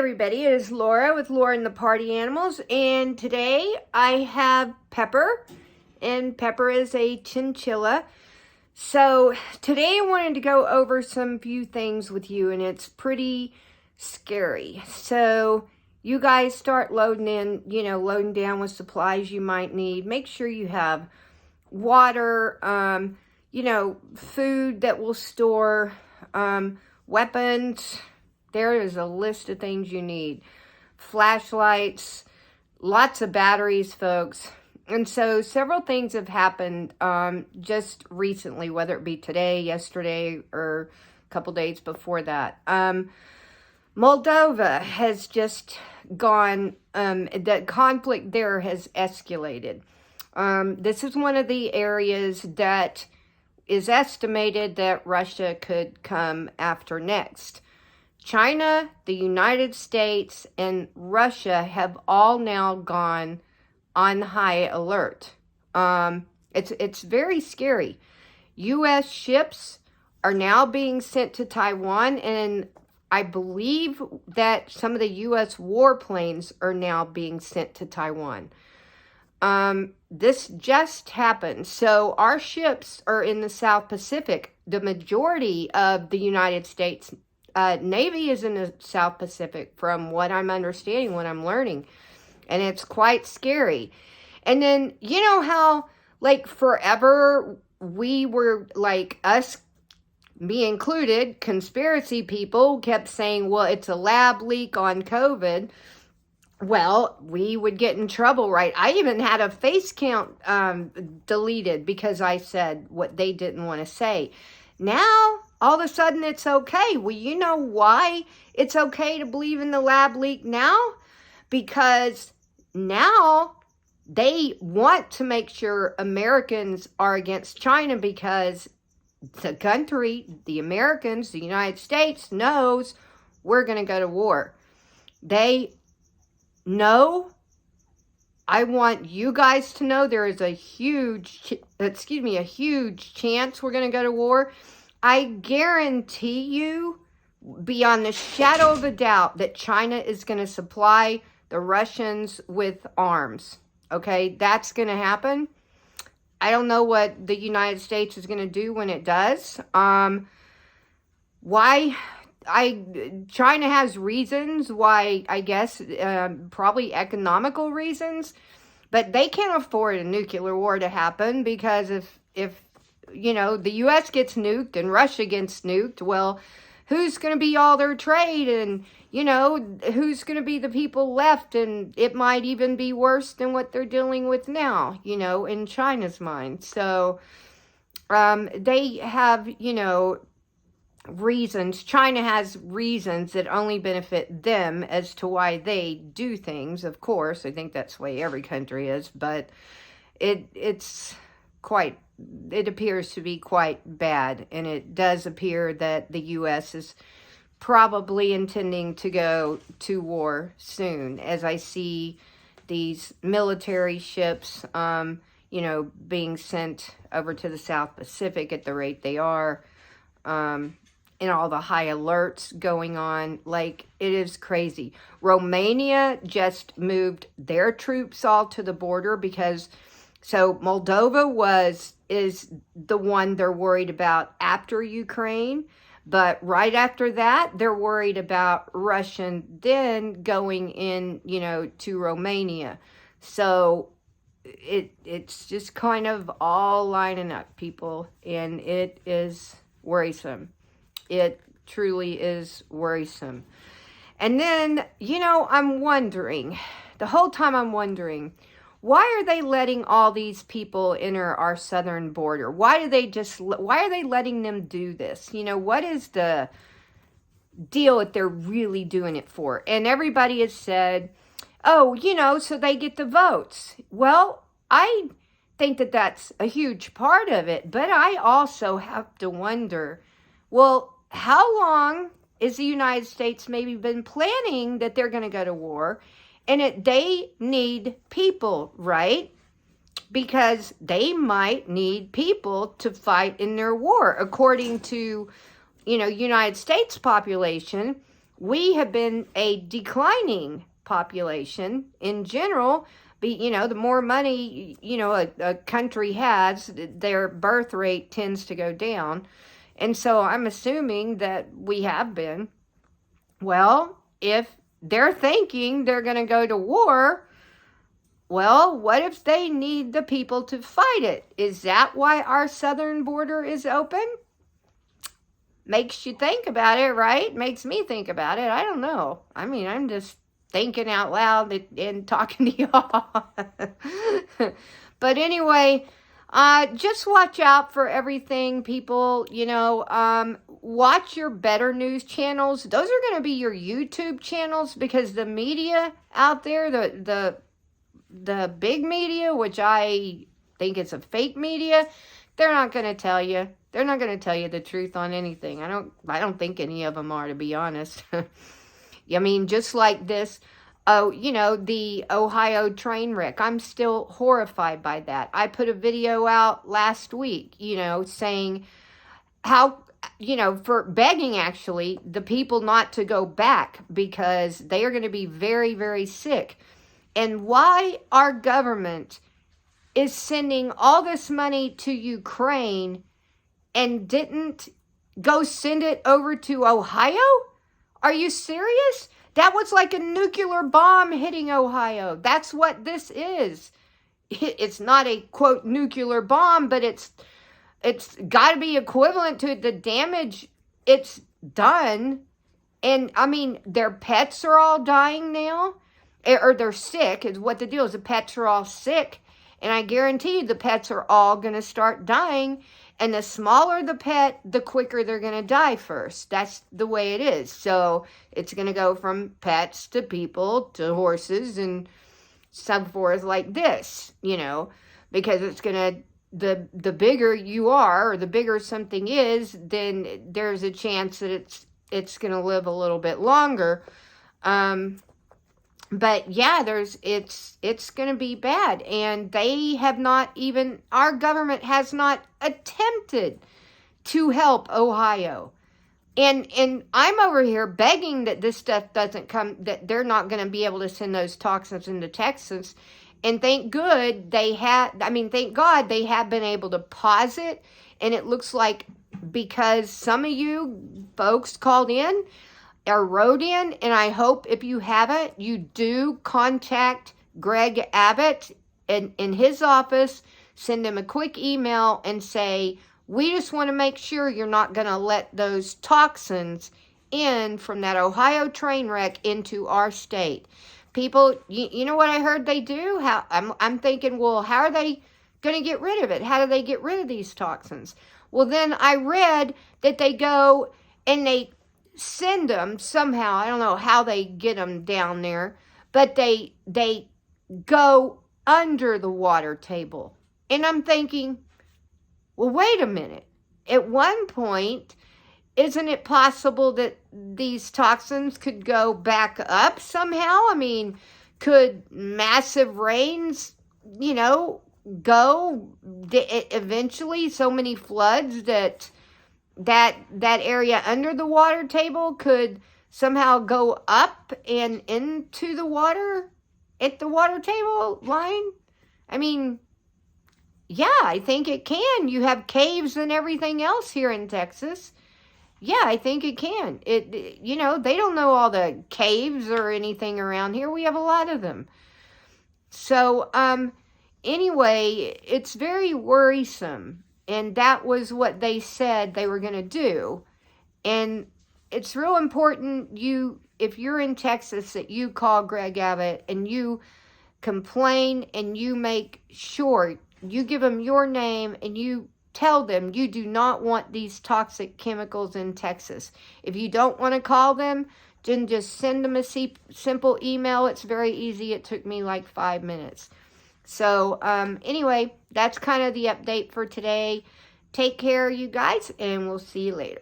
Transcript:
everybody, it is Laura with Laura and the Party Animals, and today I have Pepper, and Pepper is a chinchilla. So today I wanted to go over some few things with you, and it's pretty scary. So you guys start loading in, loading down with supplies you might need. Make sure you have water, food that will store, weapons. There is a list of things you need. Flashlights, lots of batteries, folks. And so several things have happened just recently, whether it be today, yesterday, or a couple days before that. Moldova has just gone, the conflict there has escalated. This is one of the areas that is estimated that Russia could come after next. China, the United States, and Russia have all now gone on high alert. It's very scary. U.S. ships are now being sent to Taiwan, and I believe that some of the U.S. warplanes are now being sent to Taiwan. This just happened. So our ships are in the South Pacific. The majority of the United States Navy is in the South Pacific, from what I'm understanding, what I'm learning. And it's quite scary. And then, you know how, forever, we were, us, me included, conspiracy people kept saying, well, it's a lab leak on COVID. Well, we would get in trouble, right? I even had a face count deleted because I said what they didn't want to say. Now, all of a sudden, it's okay. Well, you know why it's okay to believe in the lab leak now? Because now they want to make sure Americans are against China, because the country, the Americans, the United States, knows we're going to go to war. They know. I want you guys to know there is a huge chance we're going to go to war. I guarantee you, beyond the shadow of a doubt, that China is going to supply the Russians with arms. Okay, that's going to happen. I don't know what the United States is going to do when it does. China has reasons why, I guess, probably economical reasons, but they can't afford a nuclear war to happen, because if the U.S. gets nuked and Russia gets nuked, well, who's going to be all their trade, and, who's going to be the people left? And it might even be worse than what they're dealing with now, in China's mind. So, they have, reasons. China has reasons that only benefit them as to why they do things. Of course, I think that's the way every country is, but it appears to be quite bad, and it does appear that the U.S. is probably intending to go to war soon, as I see these military ships, being sent over to the South Pacific at the rate they are, and all the high alerts going on. It is crazy. Romania just moved their troops all to the border because... So Moldova is the one they're worried about after Ukraine. But right after that, they're worried about Russian then going in, to Romania. So it's just kind of all lining up, people. And it is worrisome. It truly is worrisome. And then, I'm wondering, the whole time I'm wondering, why are they letting all these people enter our southern border? Why are they letting them do this? What is the deal that they're really doing it for? And everybody has said, oh, so they get the votes. Well, I think that that's a huge part of it, but I also have to wonder, well, how long is the United States maybe been planning that they're going to go to war? And they need people, right? Because they might need people to fight in their war. According to, United States population, we have been a declining population in general. The more money, a country has, their birth rate tends to go down. And so I'm assuming that we have been. Well, if they're thinking they're going to go to war, well, what if they need the people to fight it? Is that why our southern border is open? Makes you think about it, right? Makes me think about it. I don't know. I mean, I'm just thinking out loud and talking to y'all. But anyway, just watch out for everything, people. Watch your better news channels. Those are going to be your YouTube channels, because the media out there, the big media, which I think is a fake media, they're not going to tell you. They're not going to tell you the truth on anything. I don't think any of them are, to be honest. I mean, just like this, the Ohio train wreck. I'm still horrified by that. I put a video out last week, saying how, for begging, actually, the people not to go back because they are going to be very, very sick. And why our government is sending all this money to Ukraine and didn't go send it over to Ohio? Are you serious? That was like a nuclear bomb hitting Ohio. That's what this is. It's not a, quote, nuclear bomb, but it's got to be equivalent to the damage it's done. And, I mean, their pets are all dying now. Or they're sick, is what the deal is. The pets are all sick. And I guarantee you the pets are all going to start dying. And the smaller the pet, the quicker they're going to die first. That's the way it is. So it's going to go from pets to people to horses and so forth like this, because it's going to, the bigger you are, or the bigger something is, then there's a chance that it's going to live a little bit longer. But yeah, it's going to be bad. And they have not even, our government has not attempted to help Ohio. And I'm over here begging that this stuff doesn't come, that they're not going to be able to send those toxins into Texas. And thank God they have been able to pause it. And it looks like, because some of you folks called in, or wrote in, and I hope if you haven't, you do contact Greg Abbott in his office, send him a quick email and say, we just want to make sure you're not going to let those toxins in from that Ohio train wreck into our state. People, you know what I heard they do? I'm thinking, well, how are they going to get rid of it? How do they get rid of these toxins? Well, then I read that they go and they send them somehow. I don't know how they get them down there, but they go under the water table. And I'm thinking, well, wait a minute. At one point, isn't it possible that these toxins could go back up somehow? I mean, could massive rains, go eventually, so many floods that area under the water table could somehow go up and into the water at the water table line? I mean, yeah, I think it can. You have caves and everything else here in Texas. Yeah, I think it can. They don't know all the caves or anything around here. We have a lot of them. So, anyway, it's very worrisome. And that was what they said they were going to do. And it's real important, if you're in Texas, that you call Greg Abbott and you complain and you make sure you give them your name and you tell them you do not want these toxic chemicals in Texas. If you don't want to call them, then just send them a simple email. It's very easy. It took me like 5 minutes. So, anyway, that's kind of the update for today. Take care, you guys, and we'll see you later.